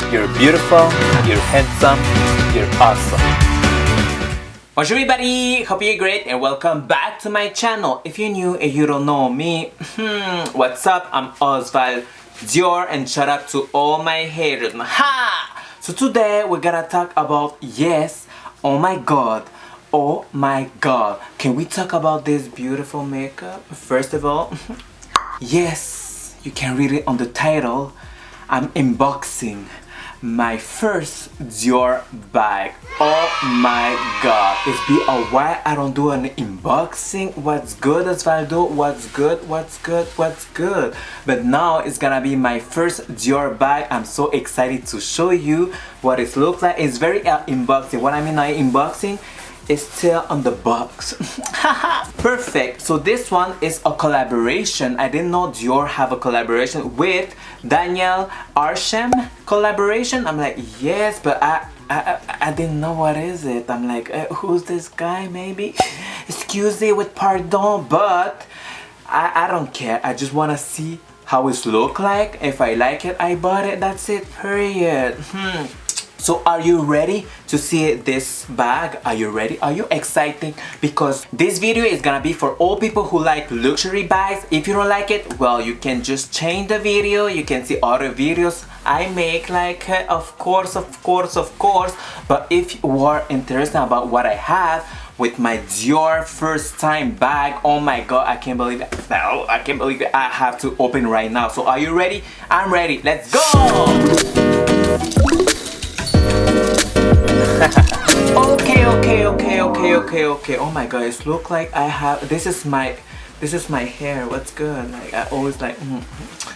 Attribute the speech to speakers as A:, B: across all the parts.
A: You're beautiful, you're handsome, you're awesome. Bonjour everybody, hope you're great and welcome back to my channel. If you're new and you don't know me, what's up? I'm OsvalDior and shout out to all my haters. Ha! So today we're gonna talk about, yes, oh my god, can we talk about this beautiful makeup? First of all, yes, you can read it on the title. I'm unboxing my first Dior bag. Oh my god, it's been a while I don't do an unboxing. What's good, Osvaldo? What's good? But now it's gonna be my first Dior bag. I'm so excited to show you what it looks like. It's very unboxing. What I mean by unboxing, it's still on the box. Perfect. So this one is a collaboration. I didn't know Dior have a collaboration with Daniel Arsham collaboration. I'm like, yes, but I didn't know what is it. I'm like, who's this guy maybe? Excuse me with pardon, but I don't care. I just want to see how it look like. If I like it, I bought it. That's it, period. So are you ready to see this bag? Are you ready? Are you excited? Because this video is gonna be for all people who like luxury bags. If you don't like it, well, you can just change the video. You can see other videos I make, like of course. But if you are interested about what I have with my Dior first time bag, oh my god, I can't believe it. No, I can't believe it. I have to open right now. So are you ready? I'm ready. Let's go! Okay. Oh my god, it look like I have. This is my hair. What's good? Like I always like.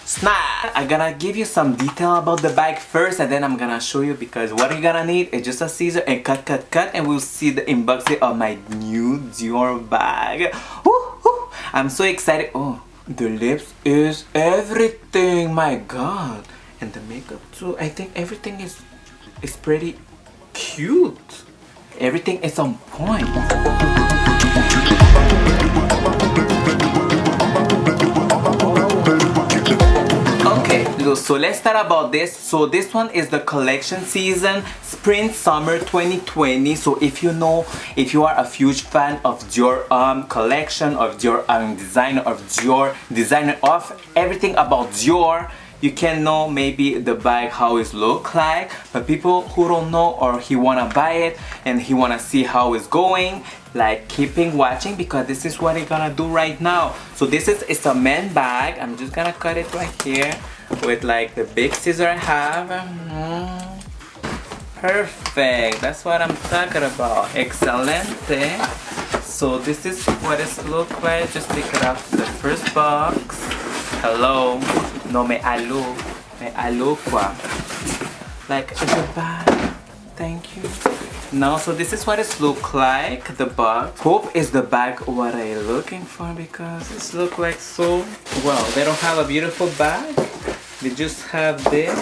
A: Snap! I'm gonna give you some detail about the bag first, and then I'm gonna show you, because what you're gonna need is just a scissor and cut, and we'll see the unboxing of my new Dior bag. Woo! I'm so excited. Oh, the lips is everything. My god, and the makeup too. I think everything is pretty cute. Everything is on point. Okay, so let's start about this. So this one is the collection season, spring summer 2020. So if you are a huge fan of Dior collection, of Dior designer, of everything about Dior, you can know maybe the bag how it look like. But people who don't know, or he wanna buy it and he wanna see how it's going, like keeping watching, because this is what he's gonna do right now. So this is, it's a man bag. I'm just gonna cut it right here with like the big scissor I have. Perfect, that's what I'm talking about. Excelente. So this is what it look like. Just take it off the first box. Hello, no me allo quoi. Like the bag, thank you. Now, so this is what it look like, the box. Hope is the bag what I looking for, because it look like so, well, they don't have a beautiful bag. They just have this.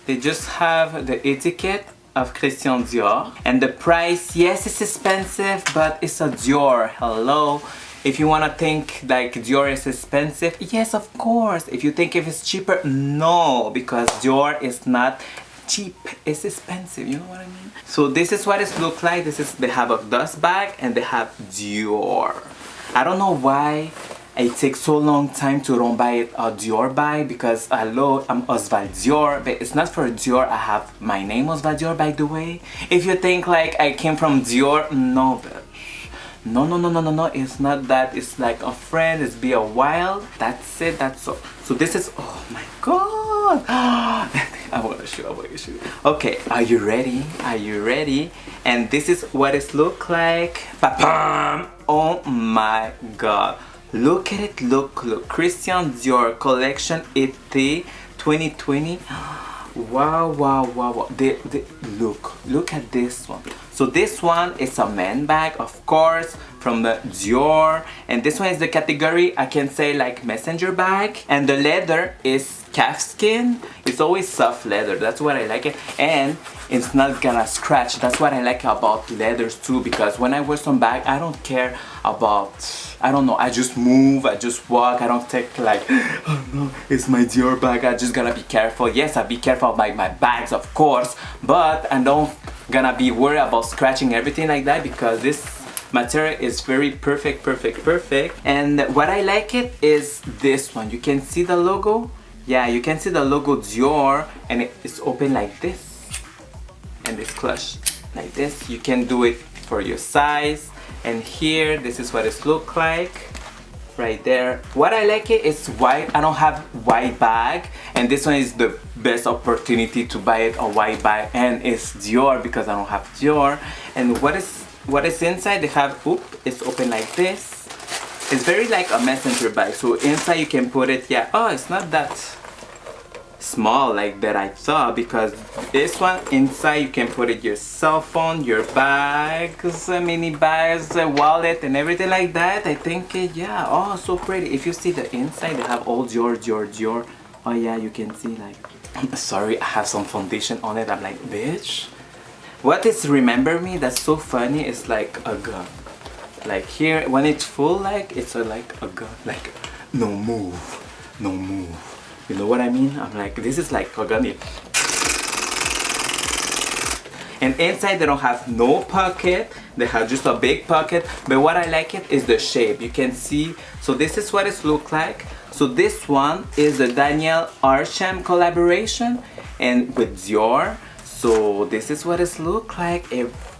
A: They just have the etiquette of Christian Dior. And the price, yes, it's expensive, but it's a Dior, hello. If you wanna think like Dior is expensive, yes, of course. If you think if it's cheaper, no, because Dior is not cheap, it's expensive, you know what I mean? So this is what it looks like. They have a dust bag and they have Dior. I don't know why it takes so long time to don't buy a Dior bag, because hello, I'm OsvalDior, but it's not for Dior. I have my name OsvalDior, by the way. If you think like I came from Dior, no, bitch. No, it's not that. It's like a friend, it's be a while. That's it, that's all. So this is, oh my god. I wanna shoot. Okay, are you ready? And this is what it look like. Ba-bam! Oh my god. Look at it, look. Christian Dior collection ET 2020. Wow. Look at this one. So this one is a man bag, of course, from the Dior. And this one is the category, I can say, like messenger bag. And the leather is calfskin. It's always soft leather. That's what I like it, and it's not gonna scratch. That's what I like about leathers too, because when I wear some bag, I don't care about, I don't know, I just move, I just walk. I don't take like, oh no, it's my Dior bag, I just gotta be careful. Yes, I be careful about my bags, of course, but I don't gonna be worried about scratching everything like that, because this material is very perfect. And what I like it is this one. You can see the logo. Yeah, you can see the logo Dior, and it's open like this, and it's clutch like this. You can do it for your size. And here, this is what it looks like right there. What I like it is white. I don't have white bag, and this one is the best opportunity to buy it a white bag, and it's Dior because I don't have Dior. And what is inside? They have, it's open like this. It's very like a messenger bag. So inside you can put it, yeah. Oh, it's not that small like that I thought, because this one inside you can put it your cell phone, your bags, mini bags, wallet, and everything like that. I think yeah, oh, so pretty. If you see the inside, they have all Dior. Oh yeah, you can see like, sorry, I have some foundation on it. I'm like, bitch. What is remember me that's so funny is like a gun. Like here, when it's full, like it's like a gun, like no move. You know what I mean? I'm like, this is like a gun. And inside they don't have no pocket. They have just a big pocket. But what I like it is the shape. You can see. So this is what it looks like. So this one is the Daniel Arsham collaboration and with Dior. So this is what it looks like.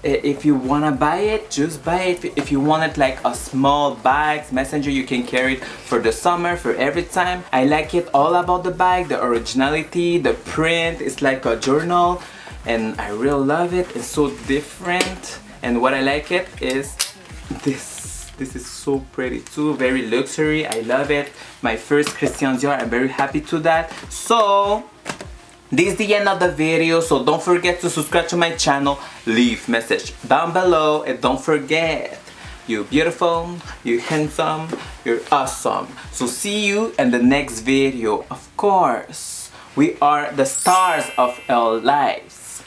A: If you wanna buy it, just buy it. If you want it like a small bag, messenger, you can carry it for the summer, for every time. I like it all about the bag, the originality, the print. It's like a journal, and I really love it. It's so different. And what I like it is this. This is so pretty too, very luxury. I love it. My first Christian Dior. I'm very happy to that. So this is the end of the video, so don't forget to subscribe to my channel, leave message down below, and don't forget, you're beautiful, you're handsome, you're awesome. So see you in the next video. Of course, we are the stars of our lives.